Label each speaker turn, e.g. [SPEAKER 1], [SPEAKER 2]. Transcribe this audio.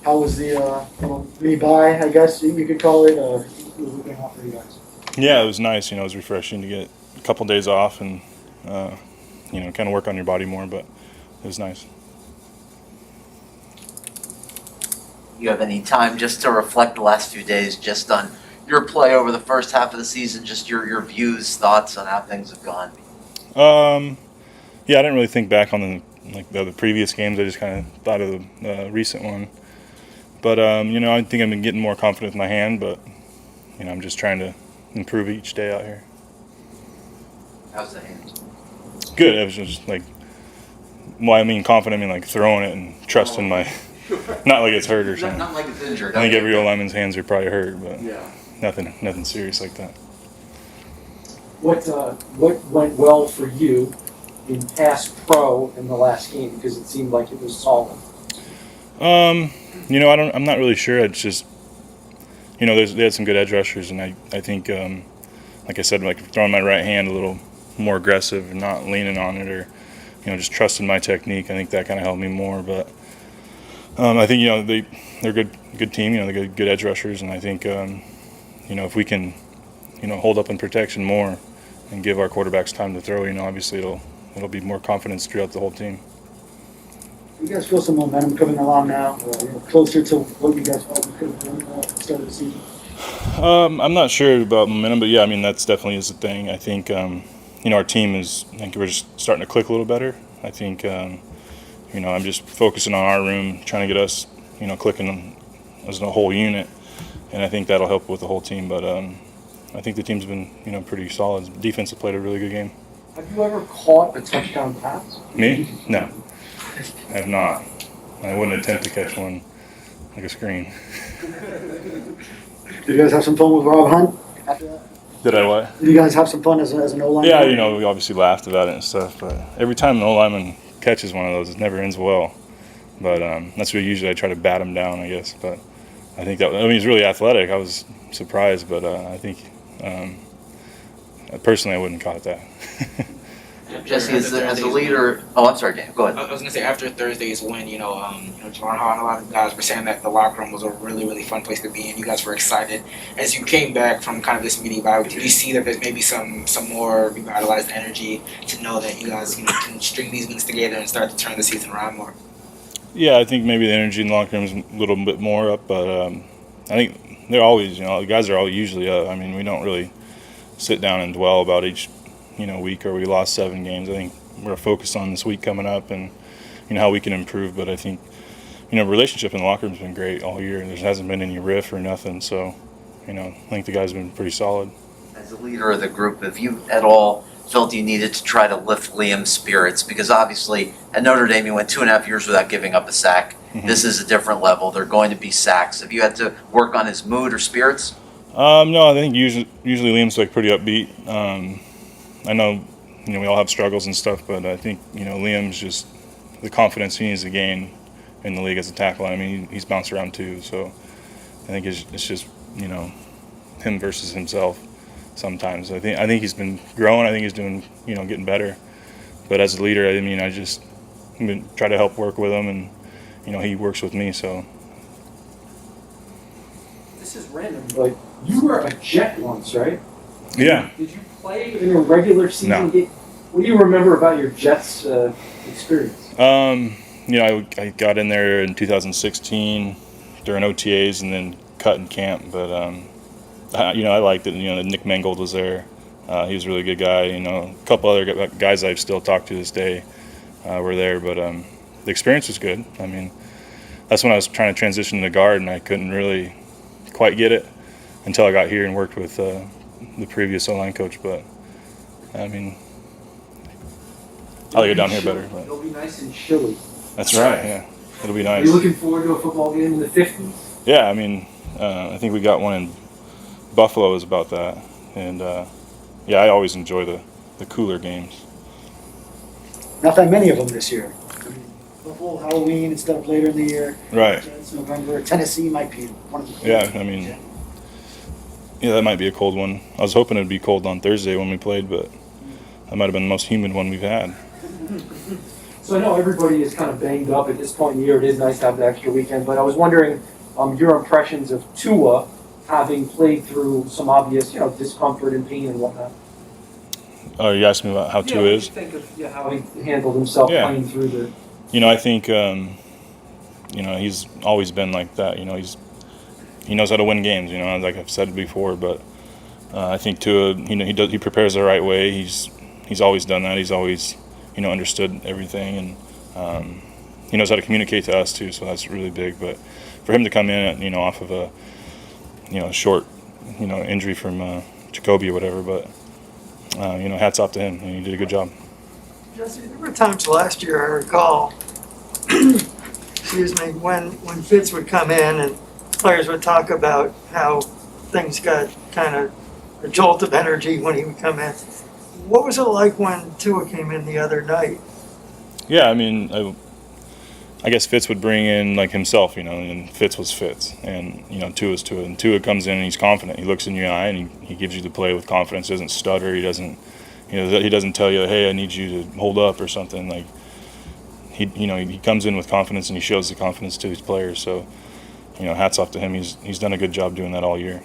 [SPEAKER 1] How was the re-buy, I guess you could call it, looking out for you guys?
[SPEAKER 2] Yeah, it was nice. It was refreshing to get a couple days off and kind of work on your body more. But it was nice.
[SPEAKER 3] You have any time just to reflect the last few days just on your play over the first half of the season, just your views, thoughts on how things have gone?
[SPEAKER 2] Yeah, I didn't really think back on the previous games. I just kind of thought of the recent one. But I think I've been getting more confident with my hand. But I'm just trying to improve each day out here.
[SPEAKER 3] How's the hand?
[SPEAKER 2] Good. It was just confident. I mean like throwing it and trusting my. Not like it's hurt or something.
[SPEAKER 3] Not like it's injured.
[SPEAKER 2] I think every O lineman's hands are probably hurt, but
[SPEAKER 3] yeah.
[SPEAKER 2] Nothing serious like that.
[SPEAKER 1] What went well for you in pass pro in the last game, because it seemed like it was solid?
[SPEAKER 2] I'm not really sure. It's just, they had some good edge rushers, and I think, like I said, like throwing my right hand a little more aggressive and not leaning on it, or, just trusting my technique. I think that kind of helped me more. But I think they're a good team. They're good edge rushers, and I think if we can hold up in protection more and give our quarterbacks time to throw, obviously it'll be more confidence throughout the whole team.
[SPEAKER 1] You guys feel some momentum coming along now, closer to what you guys felt you could have done at the start of the season?
[SPEAKER 2] I'm not sure about momentum, but yeah, I mean that's definitely is the thing. I think our team is. I think we're just starting to click a little better. I think I'm just focusing on our room, trying to get us clicking as a whole unit, and I think that'll help with the whole team. But I think the team's been pretty solid. The defense has played a really good game.
[SPEAKER 1] Have you ever caught a touchdown pass?
[SPEAKER 2] Me? No, I have not. I wouldn't attempt to catch one like a screen.
[SPEAKER 1] Did you guys have some fun with Rob Hunt after that?
[SPEAKER 2] Did I what?
[SPEAKER 1] Did you guys have some fun as an O-line?
[SPEAKER 2] Yeah, we obviously laughed about it and stuff, but every time an O-lineman catches one of those, it never ends well. But that's what usually I try to bat him down, I guess. But I think he's really athletic. I was surprised, but I think personally I wouldn't have caught that.
[SPEAKER 3] Jesse, as the leader. Oh, I'm sorry, Dan. Go ahead.
[SPEAKER 4] I was gonna say after Thursday's win, Javon Hall and a lot of guys were saying that the locker room was a really, really fun place to be, and you guys were excited. As you came back from kind of this mini bye, did you see that there's maybe some more revitalized energy to know that you guys can string these wins together and start to turn the season around more?
[SPEAKER 2] Yeah, I think maybe the energy in the locker room is a little bit more up, but I think they're always, the guys are all usually up. I mean, we don't really sit down and dwell about each week or we lost 7 games. I think we're focused on this week coming up and how we can improve. But I think relationship in the locker room's been great all year. There hasn't been any riff or nothing. So I think the guys have been pretty solid.
[SPEAKER 3] As the leader of the group, have you at all felt you needed to try to lift Liam's spirits? Because obviously at Notre Dame you went 2.5 years without giving up a sack. Mm-hmm. This is a different level. They're going to be sacks. Have you had to work on his mood or spirits?
[SPEAKER 2] No, I think usually Liam's pretty upbeat. I know, we all have struggles and stuff, but I think, Liam's just the confidence he needs to gain in the league as a tackle. I mean, he's bounced around too, so I think it's just, him versus himself sometimes. I think he's been growing. I think he's doing, getting better. But as a leader, I just try to help work with him, and, he works with me, so.
[SPEAKER 1] This is random, but you were a Jet once, right?
[SPEAKER 2] Yeah.
[SPEAKER 1] Did you play in a regular season game? What do you remember about your Jets experience?
[SPEAKER 2] I got in there in 2016 during OTAs and then cut in camp. But, I liked it. Nick Mangold was there. He was a really good guy. A couple other guys I've still talked to this day were there. But the experience was good. I mean, that's when I was trying to transition to guard, and I couldn't really quite get it until I got here and worked with the previous O-line coach, but I mean, I like it down here better. But.
[SPEAKER 1] It'll be nice and chilly.
[SPEAKER 2] That's right. Yeah, it'll be nice.
[SPEAKER 1] Are you looking forward to a football game in the 50s?
[SPEAKER 2] Yeah, I mean, I think we got one in Buffalo is about that, and I always enjoy the cooler games.
[SPEAKER 1] Not that many of them this year. Buffalo, Halloween instead of later in the year.
[SPEAKER 2] Right.
[SPEAKER 1] It's November. Tennessee might be one of the.
[SPEAKER 2] Yeah, I mean. Yeah, that might be a cold one. I was hoping it would be cold on Thursday when we played, but that might have been the most humid one we've had.
[SPEAKER 1] So I know everybody is kind of banged up at this point in the year. It is nice to have the extra weekend, but I was wondering your impressions of Tua having played through some obvious, discomfort and pain and whatnot.
[SPEAKER 2] Oh, you asked me about how Tua is?
[SPEAKER 1] Think of how he handled himself playing through the.
[SPEAKER 2] I think he's always been like that. He knows how to win games. Like I've said before, but I think Tua, he prepares the right way. He's always done that. He's always understood everything, and he knows how to communicate to us too. So that's really big. But for him to come in, off of a short injury from Jacoby or whatever, but hats off to him. He did a good job.
[SPEAKER 5] Jesse, there were times last year, I recall, excuse me, when Fitz would come in and players would talk about how things got kind of a jolt of energy when he would come in. What was it like when Tua came in the other night?
[SPEAKER 2] Yeah, I guess Fitz would bring in like himself, and Fitz was Fitz, and Tua's Tua, and Tua comes in and he's confident. He looks in your eye and he gives you the play with confidence. Doesn't stutter. He doesn't, he doesn't tell you, hey, I need you to hold up or something. Like he comes in with confidence and he shows the confidence to his players. So, hats off to him. He's done a good job doing that all year.